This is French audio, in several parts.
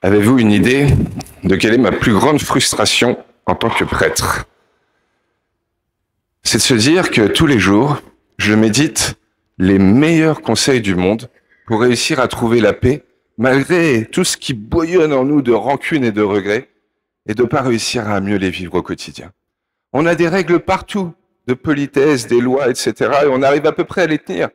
Avez-vous une idée de quelle est ma plus grande frustration en tant que prêtre? C'est de se dire que tous les jours, je médite les meilleurs conseils du monde pour réussir à trouver la paix malgré tout ce qui bouillonne en nous de rancune et de regrets et de ne pas réussir à mieux les vivre au quotidien. On a des règles partout, de politesse, des lois, etc. et on arrive à peu près à les tenir.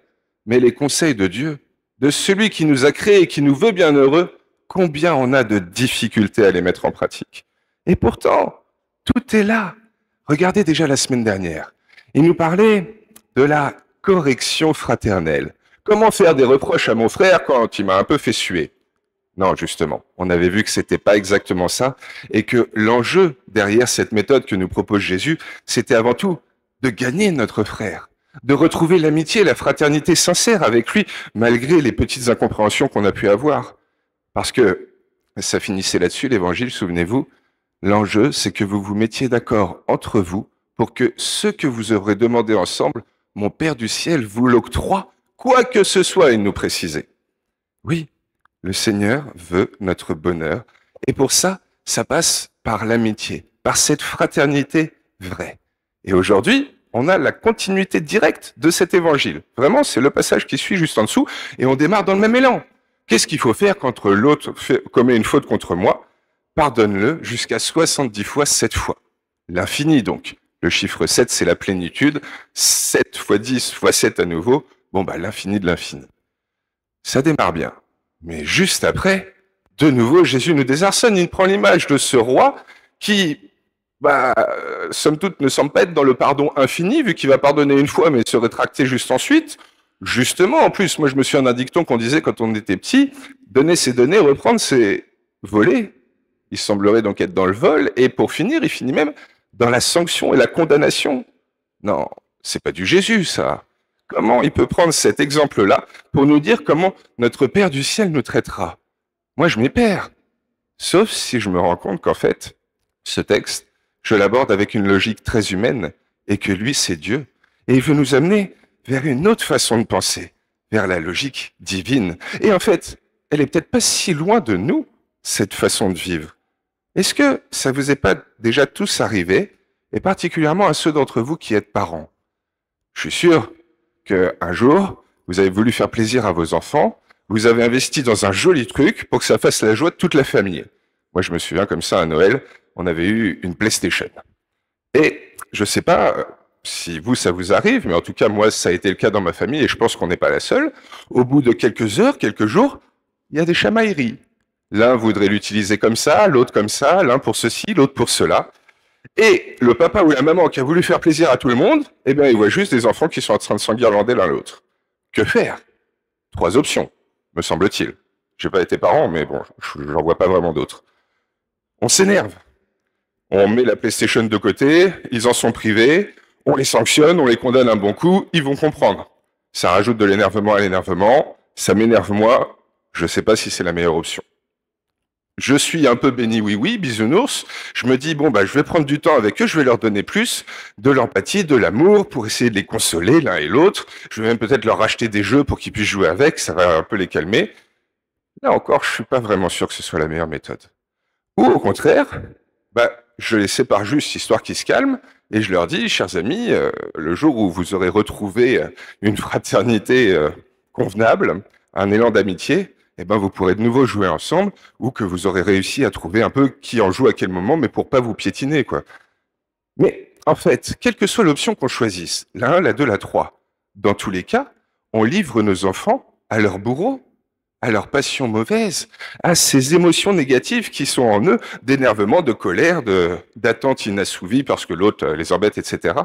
Mais les conseils de Dieu, de celui qui nous a créés et qui nous veut bien heureux, combien on a de difficultés à les mettre en pratique. Et pourtant, tout est là. Regardez déjà la semaine dernière. Il nous parlait de la correction fraternelle. Comment faire des reproches à mon frère quand il m'a un peu fait suer? Non, justement, on avait vu que c'était pas exactement ça et que l'enjeu derrière cette méthode que nous propose Jésus, c'était avant tout de gagner notre frère, de retrouver l'amitié et la fraternité sincère avec lui, malgré les petites incompréhensions qu'on a pu avoir. Parce que ça finissait là-dessus, l'évangile, souvenez-vous, l'enjeu, c'est que vous vous mettiez d'accord entre vous pour que ce que vous aurez demandé ensemble, mon Père du ciel vous l'octroie, quoi que ce soit, il nous précisait. Oui, le Seigneur veut notre bonheur. Et pour ça, ça passe par l'amitié, par cette fraternité vraie. Et aujourd'hui, on a la continuité directe de cet évangile. Vraiment, c'est le passage qui suit juste en dessous, et on démarre dans le même élan. Qu'est-ce qu'il faut faire quand l'autre commet une faute contre moi? Pardonne-le jusqu'à 70 fois 7 fois. L'infini donc. Le chiffre 7, c'est la plénitude. 7 fois 10 fois 7 à nouveau. Bon, l'infini de l'infini. Ça démarre bien. Mais juste après, de nouveau, Jésus nous désarçonne. Il prend l'image de ce roi qui, somme toute, ne semble pas être dans le pardon infini, vu qu'il va pardonner une fois, mais se rétracter juste ensuite. Justement, en plus, moi je me souviens d'un dicton qu'on disait quand on était petit, donner c'est donner, reprendre c'est voler. Il semblerait donc être dans le vol, et pour finir, il finit même dans la sanction et la condamnation. Non, c'est pas du Jésus, ça. Comment il peut prendre cet exemple-là pour nous dire comment notre Père du ciel nous traitera? Moi, je m'y perds. Sauf si je me rends compte qu'en fait, ce texte, je l'aborde avec une logique très humaine, et que lui, c'est Dieu. Et il veut nous amener vers une autre façon de penser, vers la logique divine. Et en fait, elle est peut-être pas si loin de nous, cette façon de vivre. Est-ce que ça vous est pas déjà tous arrivé, et particulièrement à ceux d'entre vous qui êtes parents? Je suis sûr qu'un jour, vous avez voulu faire plaisir à vos enfants, vous avez investi dans un joli truc pour que ça fasse la joie de toute la famille. Moi, je me souviens comme ça à Noël, on avait eu une PlayStation. Et je sais pas si vous, ça vous arrive, mais en tout cas, moi, ça a été le cas dans ma famille, et je pense qu'on n'est pas la seule. Au bout de quelques heures, quelques jours, il y a des chamailleries. L'un voudrait l'utiliser comme ça, l'autre comme ça, l'un pour ceci, l'autre pour cela. Et le papa ou la maman qui a voulu faire plaisir à tout le monde, eh bien, il voit juste des enfants qui sont en train de s'enguirlander l'un l'autre. Que faire? 3 options, me semble-t-il. J'ai pas été parent, mais bon, j'en vois pas vraiment d'autres. On s'énerve. On met la PlayStation de côté, ils en sont privés, on les sanctionne, on les condamne un bon coup, ils vont comprendre. Ça rajoute de l'énervement à l'énervement, ça m'énerve moi, je sais pas si c'est la meilleure option. Je suis un peu béni oui-oui, bisounours, je me dis, je vais prendre du temps avec eux, je vais leur donner plus de l'empathie, de l'amour, pour essayer de les consoler l'un et l'autre, je vais même peut-être leur acheter des jeux pour qu'ils puissent jouer avec, ça va un peu les calmer. Là encore, je suis pas vraiment sûr que ce soit la meilleure méthode. Ou au contraire, je les sépare juste histoire qu'ils se calment, et je leur dis, chers amis, le jour où vous aurez retrouvé une fraternité convenable, un élan d'amitié, vous pourrez de nouveau jouer ensemble, ou que vous aurez réussi à trouver un peu qui en joue à quel moment, mais pour pas vous piétiner, quoi. Mais en fait, quelle que soit l'option qu'on choisisse, la 1, la 2, la 3, dans tous les cas, on livre nos enfants à leur bourreau, à leurs passions mauvaises, à ces émotions négatives qui sont en eux, d'énervement, de colère, d'attente inassouvie parce que l'autre les embête, etc.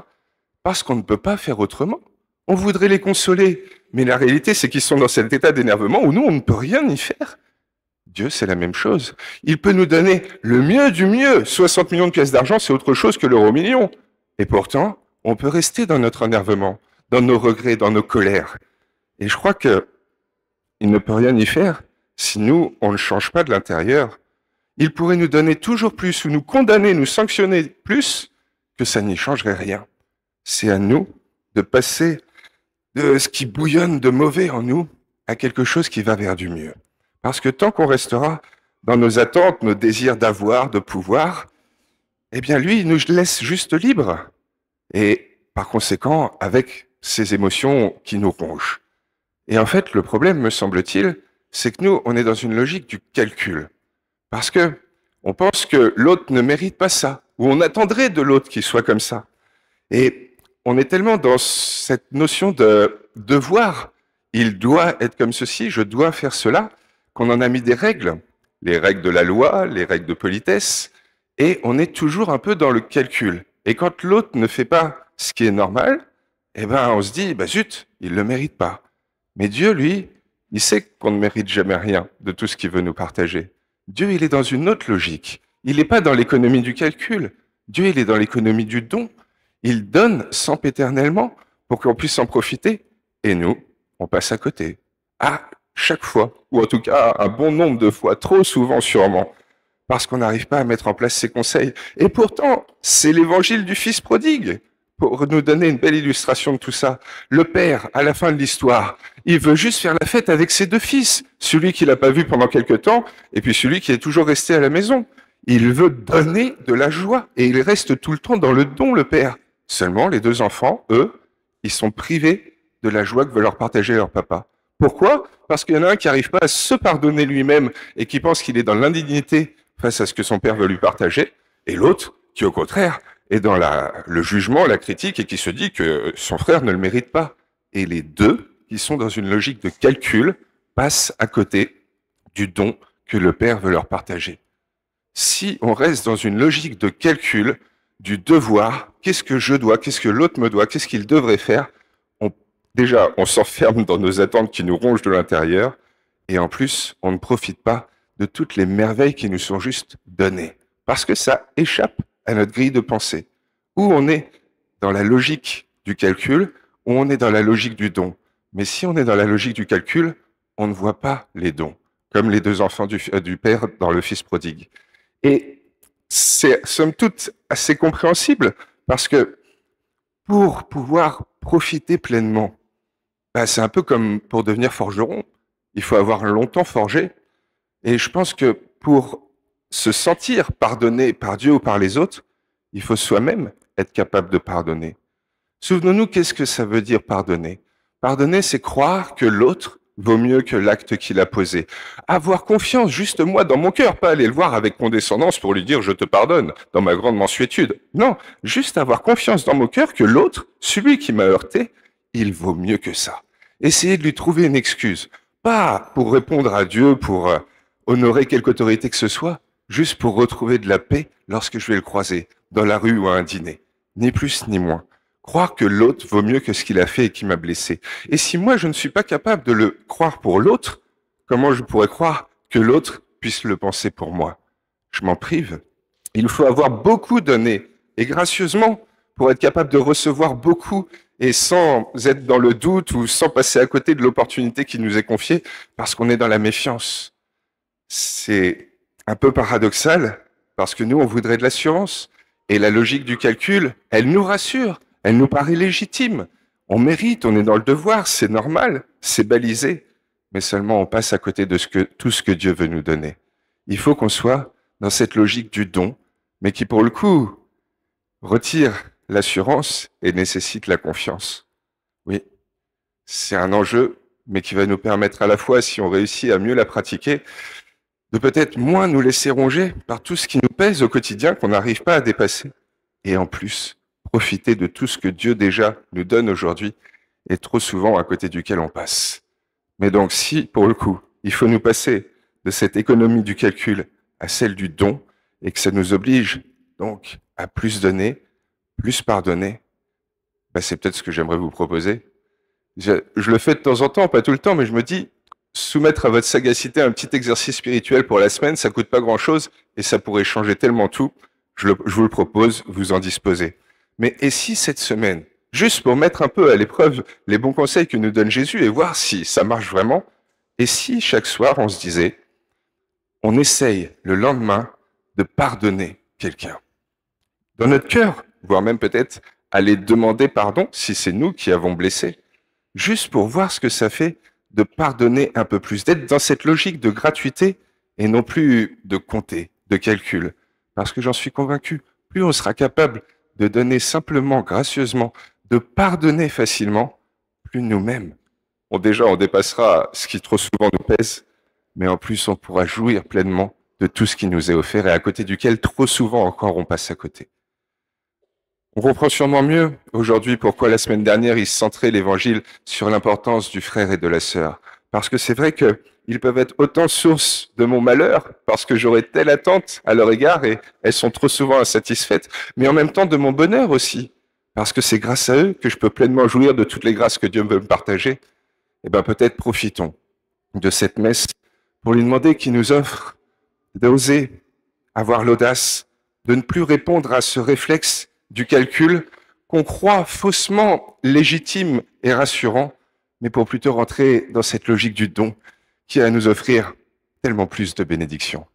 Parce qu'on ne peut pas faire autrement. On voudrait les consoler, mais la réalité, c'est qu'ils sont dans cet état d'énervement où nous, on ne peut rien y faire. Dieu, c'est la même chose. Il peut nous donner le mieux du mieux. 60 millions de pièces d'argent, c'est autre chose que l'euro million. Et pourtant, on peut rester dans notre énervement, dans nos regrets, dans nos colères. Et je crois que il ne peut rien y faire si nous, on ne change pas de l'intérieur. Il pourrait nous donner toujours plus ou nous condamner, nous sanctionner plus, que ça n'y changerait rien. C'est à nous de passer de ce qui bouillonne de mauvais en nous à quelque chose qui va vers du mieux. Parce que tant qu'on restera dans nos attentes, nos désirs d'avoir, de pouvoir, eh bien lui, il nous laisse juste libres. Et par conséquent, avec ces émotions qui nous rongent. Et en fait, le problème, me semble-t-il, c'est que nous, on est dans une logique du calcul. Parce que on pense que l'autre ne mérite pas ça, ou on attendrait de l'autre qu'il soit comme ça. Et on est tellement dans cette notion de devoir, il doit être comme ceci, je dois faire cela, qu'on en a mis des règles, les règles de la loi, les règles de politesse, et on est toujours un peu dans le calcul. Et quand l'autre ne fait pas ce qui est normal, eh ben on se dit, bah zut, il le mérite pas. Mais Dieu, lui, il sait qu'on ne mérite jamais rien de tout ce qu'il veut nous partager. Dieu, il est dans une autre logique. Il n'est pas dans l'économie du calcul. Dieu, il est dans l'économie du don. Il donne sempiternellement pour qu'on puisse en profiter. Et nous, on passe à côté. À chaque fois. Ou en tout cas, un bon nombre de fois. Trop souvent, sûrement. Parce qu'on n'arrive pas à mettre en place ses conseils. Et pourtant, c'est l'évangile du Fils prodigue. Pour nous donner une belle illustration de tout ça. Le père, à la fin de l'histoire, il veut juste faire la fête avec ses deux fils. Celui qu'il n'a pas vu pendant quelque temps, et puis celui qui est toujours resté à la maison. Il veut donner de la joie, et il reste tout le temps dans le don, le père. Seulement, les deux enfants, eux, ils sont privés de la joie que veut leur partager leur papa. Pourquoi? Parce qu'il y en a un qui n'arrive pas à se pardonner lui-même et qui pense qu'il est dans l'indignité face à ce que son père veut lui partager, et l'autre qui, au contraire, est dans le jugement, la critique, et qui se dit que son frère ne le mérite pas. Et les deux, qui sont dans une logique de calcul, passent à côté du don que le père veut leur partager. Si on reste dans une logique de calcul, du devoir, qu'est-ce que je dois, qu'est-ce que l'autre me doit, qu'est-ce qu'il devrait faire, déjà, on s'enferme dans nos attentes qui nous rongent de l'intérieur, et en plus, on ne profite pas de toutes les merveilles qui nous sont juste données, parce que ça échappe à notre grille de pensée, où on est dans la logique du calcul, où on est dans la logique du don. Mais si on est dans la logique du calcul, on ne voit pas les dons, comme les deux enfants du père dans le Fils prodigue. Et c'est, somme toute, assez compréhensible, parce que pour pouvoir profiter pleinement, bah, c'est un peu comme pour devenir forgeron. Il faut avoir longtemps forgé. Et je pense que pour se sentir pardonné par Dieu ou par les autres, il faut soi-même être capable de pardonner. Souvenons-nous, qu'est-ce que ça veut dire pardonner? Pardonner, c'est croire que l'autre vaut mieux que l'acte qu'il a posé. Avoir confiance, juste moi, dans mon cœur, pas aller le voir avec condescendance pour lui dire « je te pardonne » dans ma grande mansuétude. Non, juste avoir confiance dans mon cœur que l'autre, celui qui m'a heurté, il vaut mieux que ça. Essayer de lui trouver une excuse. Pas pour répondre à Dieu, pour honorer quelque autorité que ce soit, juste pour retrouver de la paix lorsque je vais le croiser, dans la rue ou à un dîner. Ni plus ni moins. Croire que l'autre vaut mieux que ce qu'il a fait et qui m'a blessé. Et si moi je ne suis pas capable de le croire pour l'autre, comment je pourrais croire que l'autre puisse le penser pour moi? Je m'en prive. Il faut avoir beaucoup donné, et gracieusement, pour être capable de recevoir beaucoup, et sans être dans le doute ou sans passer à côté de l'opportunité qui nous est confiée, parce qu'on est dans la méfiance. C'est un peu paradoxal, parce que nous, on voudrait de l'assurance. Et la logique du calcul, elle nous rassure, elle nous paraît légitime. On mérite, on est dans le devoir, c'est normal, c'est balisé. Mais seulement on passe à côté de tout ce que Dieu veut nous donner. Il faut qu'on soit dans cette logique du don, mais qui pour le coup retire l'assurance et nécessite la confiance. Oui, c'est un enjeu, mais qui va nous permettre à la fois, si on réussit à mieux la pratiquer, de peut-être moins nous laisser ronger par tout ce qui nous pèse au quotidien qu'on n'arrive pas à dépasser. Et en plus, profiter de tout ce que Dieu déjà nous donne aujourd'hui et trop souvent à côté duquel on passe. Mais donc si, pour le coup, il faut nous passer de cette économie du calcul à celle du don et que ça nous oblige donc à plus donner, plus pardonner, bah c'est peut-être ce que j'aimerais vous proposer. Je le fais de temps en temps, pas tout le temps, mais je me dis, soumettre à votre sagacité un petit exercice spirituel pour la semaine, ça coûte pas grand-chose et ça pourrait changer tellement tout. Je vous le propose, vous en disposez. Mais et si cette semaine, juste pour mettre un peu à l'épreuve les bons conseils que nous donne Jésus et voir si ça marche vraiment, et si chaque soir on se disait, on essaye le lendemain de pardonner quelqu'un. Dans notre cœur, voire même peut-être aller demander pardon si c'est nous qui avons blessé, juste pour voir ce que ça fait de pardonner un peu plus, d'être dans cette logique de gratuité et non plus de compter, de calcul. Parce que j'en suis convaincu, plus on sera capable de donner simplement, gracieusement, de pardonner facilement, plus nous-mêmes, on dépassera ce qui trop souvent nous pèse, mais en plus on pourra jouir pleinement de tout ce qui nous est offert et à côté duquel trop souvent encore on passe à côté. On comprend sûrement mieux aujourd'hui pourquoi la semaine dernière il centrait l'évangile sur l'importance du frère et de la sœur. Parce que c'est vrai qu'ils peuvent être autant source de mon malheur, parce que j'aurais telle attente à leur égard et elles sont trop souvent insatisfaites, mais en même temps de mon bonheur aussi, parce que c'est grâce à eux que je peux pleinement jouir de toutes les grâces que Dieu veut me partager. Eh bien peut-être profitons de cette messe pour lui demander qu'il nous offre d'oser avoir l'audace de ne plus répondre à ce réflexe du calcul qu'on croit faussement légitime et rassurant, mais pour plutôt rentrer dans cette logique du don qui a à nous offrir tellement plus de bénédictions.